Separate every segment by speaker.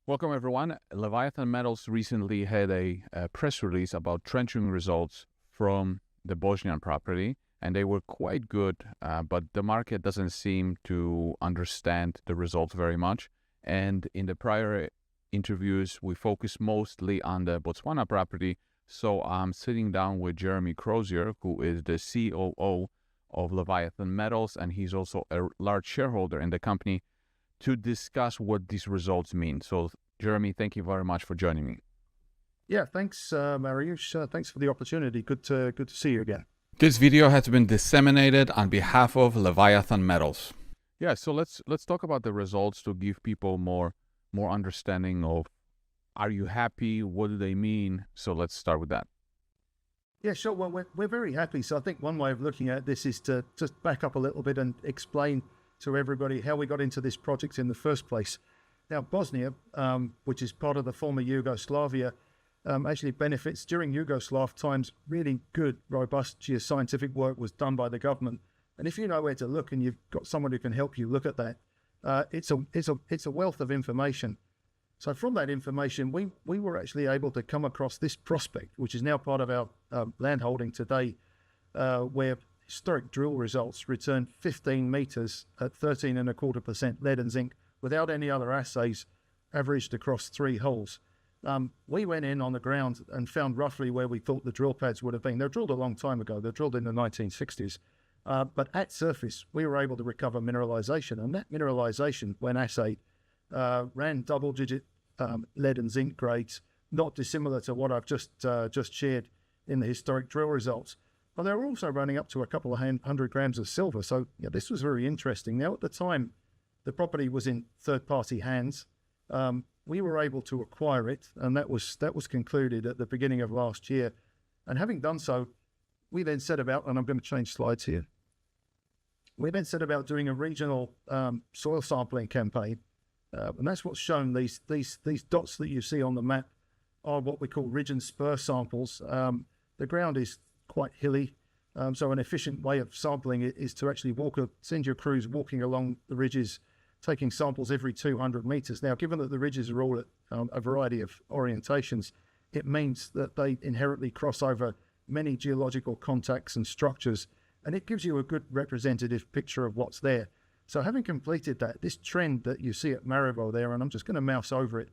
Speaker 1: Welcome, everyone. Leviathan Metals recently had a press release about trenching results from the Bosnian property, and they were quite good, but the market doesn't seem to understand the results very much. And in the prior interviews, we focused mostly on the Botswana property. So I'm sitting down with Jeremy Crozier, who is the COO of Leviathan Metals, and he's also a large shareholder in the company, to discuss what these results mean. So, Jeremy, thank you very much for joining me.
Speaker 2: Yeah, thanks, Mariusz. Thanks for the opportunity. Good to see you again.
Speaker 1: This video has been disseminated on behalf of Leviathan Metals. Yeah, so let's talk about the results to give people more understanding of, are you happy? What do they mean? So let's start with that.
Speaker 2: Yeah, sure. Well, we're very happy. So I think one way of looking at this is to just back up a little bit and explain to everybody how we got into this project in the first place. Now, Bosnia, which is part of the former Yugoslavia, actually benefits during Yugoslav times. Really good, robust geoscientific work was done by the government. And if you know where to look and you've got someone who can help you look at that, it's a wealth of information. So from that information, we were actually able to come across this prospect, which is now part of our land holding today, where historic drill results returned 15 meters at 13.25% lead and zinc without any other assays, averaged across 3 holes. We went in on the ground and found roughly where we thought the drill pads would have been. They're drilled a long time ago. They're drilled in the 1960s. But at surface, we were able to recover mineralization. And that mineralization, when assayed, ran double-digit lead and zinc grades, not dissimilar to what I've just shared in the historic drill results. But they were also running up to a couple of 100 grams of silver. So yeah, this was very interesting. Now, at the time, the property was in third-party hands. We were able to acquire it, and that was concluded at the beginning of last year. And having done so, we then set about, and I'm going to change slides here. We then set about doing a regional soil sampling campaign, and that's what's shown. These dots that you see on the map are what we call ridge and spur samples. The ground is quite hilly, so an efficient way of sampling it is to actually send your crews walking along the ridges, taking samples every 200 meters. Now, given that the ridges are all at a variety of orientations, it means that they inherently cross over many geological contacts and structures, and it gives you a good representative picture of what's there. So having completed that, this trend that you see at Maribor there, and I'm just going to mouse over it,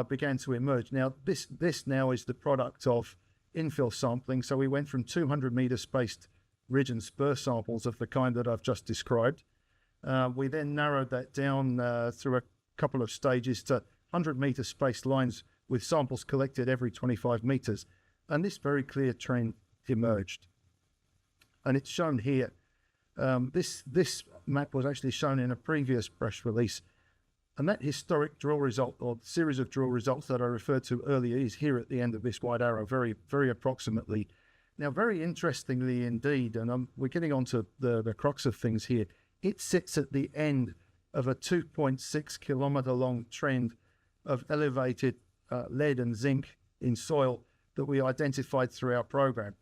Speaker 2: began to emerge. Now, this now is the product of infill sampling. So we went from 200 meter spaced ridge and spur samples of the kind that I've just described. We then narrowed that down through a couple of stages to 100 meter spaced lines with samples collected every 25 meters. And this very clear trend emerged. And it's shown here. This map was actually shown in a previous press release. And that historic drill result, or series of drill results that I referred to earlier, is here at the end of this white arrow, very, very approximately. Now, very interestingly indeed, and we're getting onto the crux of things here, it sits at the end of a 2.6 kilometer long trend of elevated lead and zinc in soil that we identified through our program.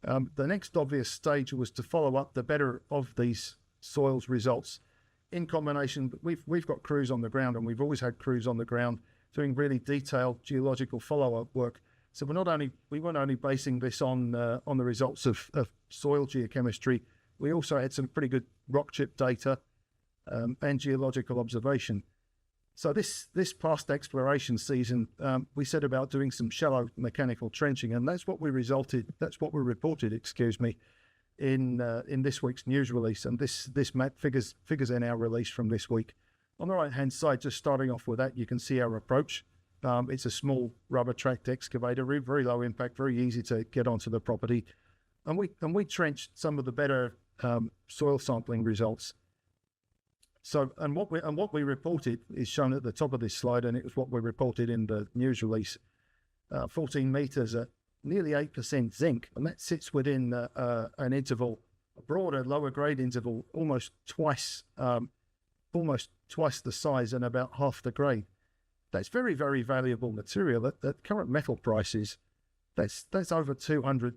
Speaker 2: The next obvious stage was to follow up the better of these soils results in combination. We've got crews on the ground, and we've always had crews on the ground doing really detailed geological follow-up work. So we weren't only basing this on the results of soil geochemistry. We also had some pretty good rock chip data and geological observation. So this past exploration season, we set about doing some shallow mechanical trenching, and that's what we reported, in this week's news release. And this map figures in our release from this week. On the right hand side, just starting off with that, you can see our approach. It's a small rubber tracked excavator, very low impact, very easy to get onto the property. And we trenched some of the better soil sampling results. So, and what we reported is shown at the top of this slide, and it was what we reported in the news release. 14 meters at nearly 8% zinc, and that sits within an interval, a broader, lower grade interval, almost twice the size and about half the grade. That's very, very valuable material. At current metal prices, that's over $200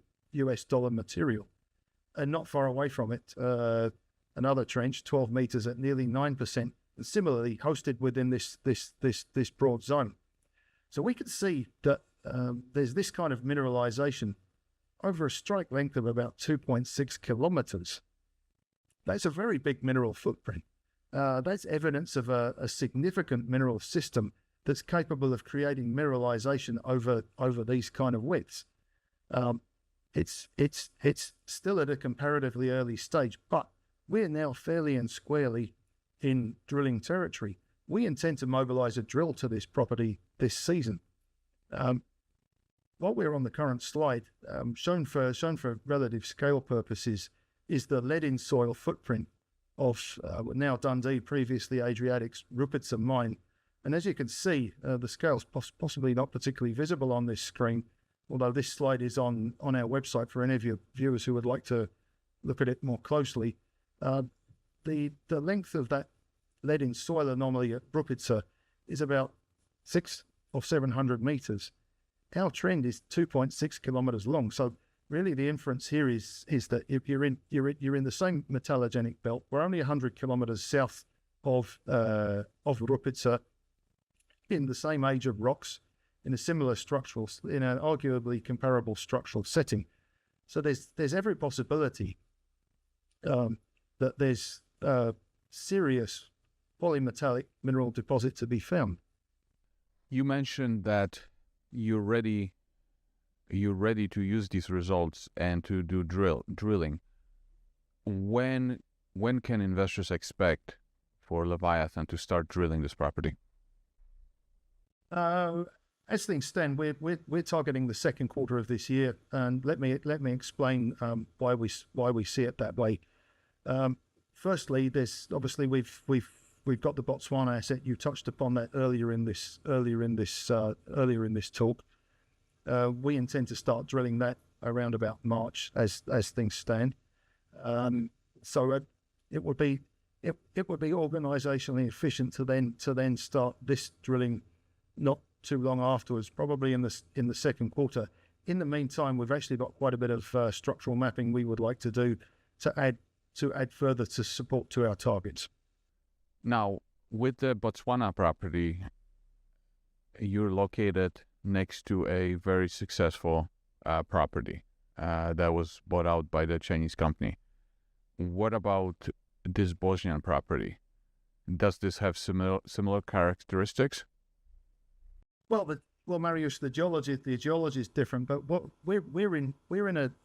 Speaker 2: material, and not far away from it, another trench, 12 meters at nearly 9% similarly hosted within this broad zone. So we can see that there's this kind of mineralization over a strike length of about 2.6 kilometers. That's a very big mineral footprint. That's evidence of a significant mineral system that's capable of creating mineralization over these kind of widths. It's still at a comparatively early stage, but we're now fairly and squarely in drilling territory. We intend to mobilize a drill to this property this season. While we're on the current slide, shown for relative scale purposes, is the lead in soil footprint of now Dundee, previously Adriatic's Rupica mine. And as you can see, the scale's possibly not particularly visible on this screen, although this slide is on our website for any of your viewers who would like to look at it more closely. The length of that lead in soil anomaly at Rupica is about 600 or 700 meters. Our trend is 2.6 kilometers long. So really the inference here is that if you're in the same metallogenic belt, we're only 100 kilometers south of Rupica, in the same age of rocks, in an arguably comparable structural setting. So there's every possibility that there's a serious polymetallic mineral deposit to be found.
Speaker 1: You mentioned that you're ready to use these results and to do drilling. When can investors expect for Leviathan to start drilling this property?
Speaker 2: As things stand, we're targeting the second quarter of this year, and let me explain why we see it that way. Firstly, there's obviously we've got the Botswana asset. You touched upon that earlier in this talk. We intend to start drilling that around about March, as things stand. So it would be organisationally efficient to then start this drilling not too long afterwards, probably in the second quarter. In the meantime, we've actually got quite a bit of structural mapping we would like to do to add further to support to our targets.
Speaker 1: Now, with the Botswana property, you're located next to a very successful property that was bought out by the Chinese company. What about this Bosnian property? Does this have similar characteristics?
Speaker 2: Well, Marius, the geology is different, but what we're in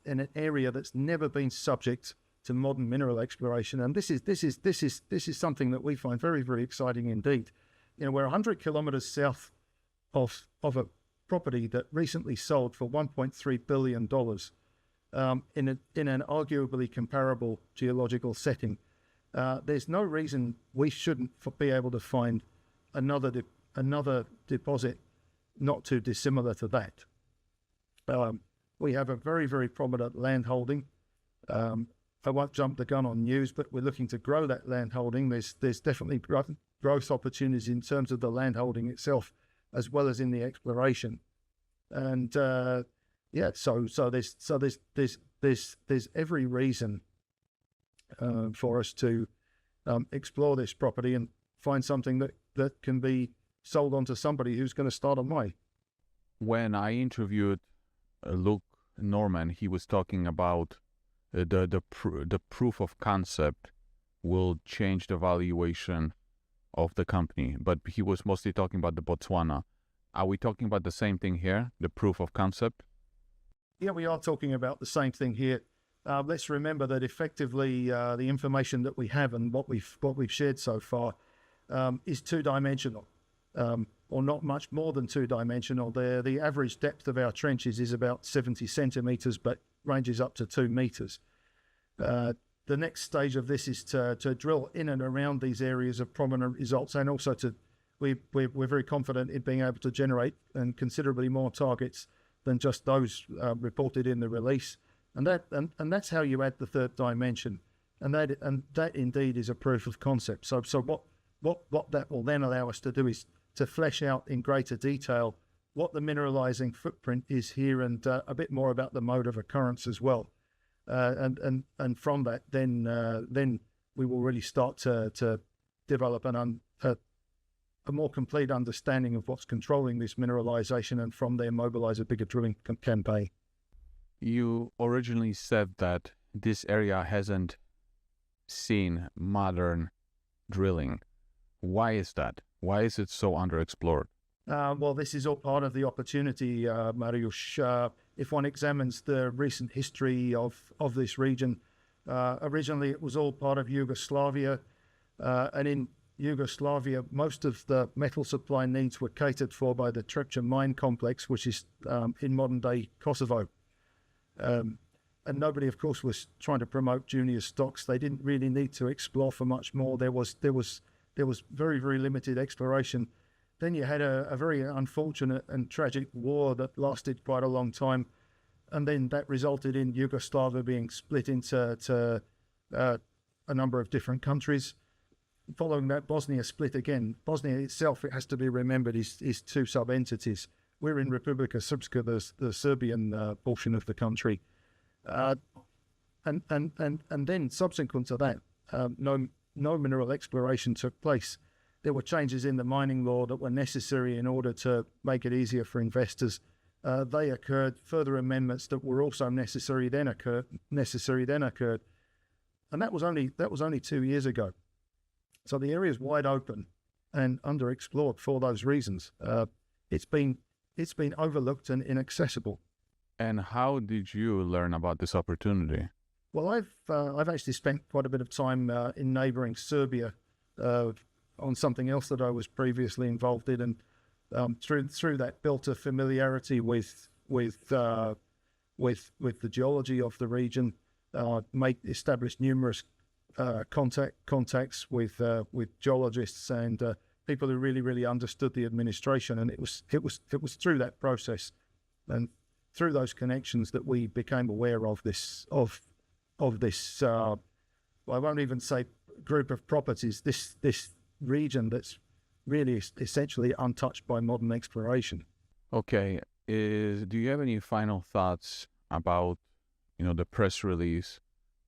Speaker 2: an area that's never been subject to modern mineral exploration, and this is something that we find very, very exciting indeed. You know, we're 100 kilometers south of a property that recently sold for $1.3 billion in an arguably comparable geological setting. There's no reason we shouldn't be able to find another deposit not too dissimilar to that. We have a very, very prominent land holding. I won't jump the gun on news, but we're looking to grow that land holding. There's definitely growth opportunities in terms of the land holding itself, as well as in the exploration. And so there's every reason for us to explore this property and find something that can be sold on to somebody who's going to start a mine.
Speaker 1: When I interviewed Luke Norman, he was talking about the proof of concept will change the valuation of the company, but he was mostly talking about the Botswana. Are we talking about the same thing here, the proof of concept?
Speaker 2: Yeah, we are talking about the same thing here. Let's remember that effectively the information that we have and what we've shared so far is two-dimensional, or not much more than two-dimensional. The average depth of our trenches is about 70 centimeters, but ranges up to 2 meters. The next stage of this is to drill in and around these areas of prominent results, and also we're very confident in being able to generate and considerably more targets than just those reported in the release. And that's how you add the third dimension, and that indeed is a proof of concept. So what that will then allow us to do is to flesh out in greater detail what the mineralizing footprint is here, and a bit more about the mode of occurrence as well. And from that, then we will really start to develop a more complete understanding of what's controlling this mineralization, and from there mobilize a bigger drilling campaign.
Speaker 1: You originally said that this area hasn't seen modern drilling. Why is that? Why is it so underexplored?
Speaker 2: Well, this is all part of the opportunity, Mariusz. If one examines the recent history of this region, originally it was all part of Yugoslavia, and in Yugoslavia, most of the metal supply needs were catered for by the Trepča mine complex, which is in modern-day Kosovo. And nobody, of course, was trying to promote junior stocks. They didn't really need to explore for much more. There was very, very limited exploration. Then you had a very unfortunate and tragic war that lasted quite a long time, and then that resulted in Yugoslavia being split into a number of different countries. Following that, Bosnia split again. Bosnia itself, it has to be remembered, is two sub-entities. We're in Republika Srpska, the Serbian portion of the country. And then subsequent to that, no mineral exploration took place. There were changes in the mining law that were necessary in order to make it easier for investors. They occurred. Further amendments that were also necessary then occurred. And that was only 2 years ago. So the area is wide open and underexplored for those reasons. It's been overlooked and inaccessible.
Speaker 1: And how did you learn about this opportunity?
Speaker 2: Well, I've actually spent quite a bit of time in neighbouring Serbia on something else that I was previously involved in, and through that built a familiarity with the geology of the region. Established numerous contacts with geologists and people who really understood the administration, and it was through that process and through those connections that we became aware of this I won't even say group of properties, this region that's really essentially untouched by modern exploration.
Speaker 1: Okay, do you have any final thoughts about the press release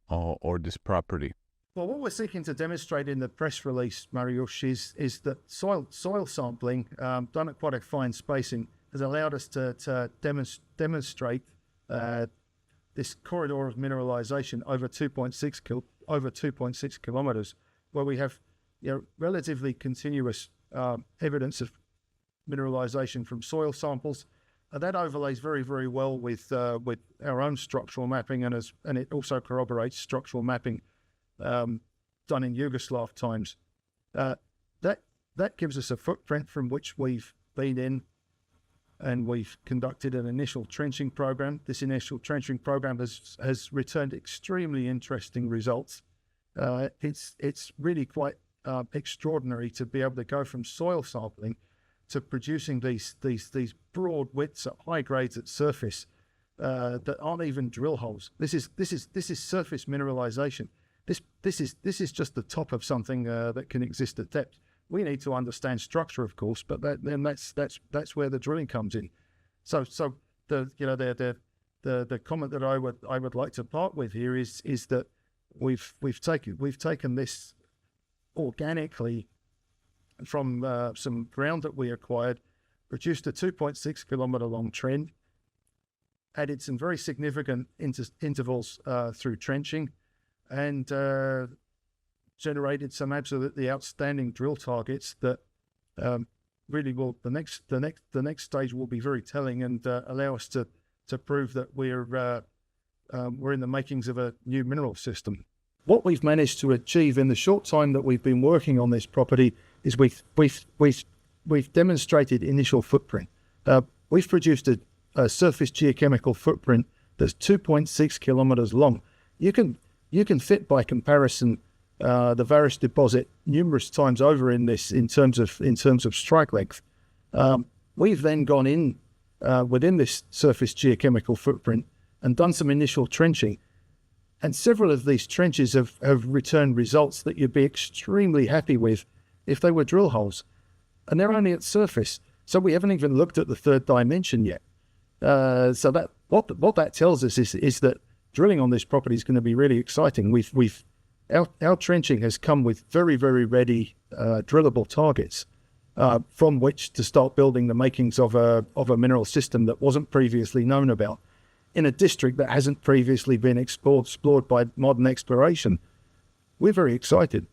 Speaker 1: or this property?
Speaker 2: Well, what we're seeking to demonstrate in the press release, Mariusz, is that soil sampling done at quite a fine spacing has allowed us to demonstrate this corridor of mineralization over 2.6 kilometers, where we have relatively continuous evidence of mineralization from soil samples. That overlays very, very well with our own structural mapping, and it also corroborates structural mapping done in Yugoslav times. That gives us a footprint from which we've been in, and we've conducted an initial trenching program. This initial trenching program has returned extremely interesting results. It's really quite extraordinary to be able to go from soil sampling to producing these broad widths at high grades at surface that aren't even drill holes. This is surface mineralization. This is just the top of something that can exist at depth. We need to understand structure, of course, but that's where the drilling comes in. So the comment that I would like to part with here is that we've taken this organically from some ground that we acquired, produced a 2.6 kilometer long trend, added some very significant intervals through trenching, and generated some absolutely outstanding drill targets that really will the next stage will be very telling and allow us to prove that we're in the makings of a new mineral system. What we've managed to achieve in the short time that we've been working on this property is we've demonstrated initial footprint. We've produced a surface geochemical footprint that's 2.6 kilometers long. You can fit by comparison the Vares deposit numerous times over in terms of strike length. We've then gone in within this surface geochemical footprint and done some initial trenching, and several of these trenches have returned results that you'd be extremely happy with if they were drill holes, and they're only at surface, so we haven't even looked at the third dimension yet. So that what that tells us is that drilling on this property is going to be really exciting. We've our trenching has come with very, very ready drillable targets from which to start building the makings of a mineral system that wasn't previously known about in a district that hasn't previously been explored by modern exploration. We're very excited.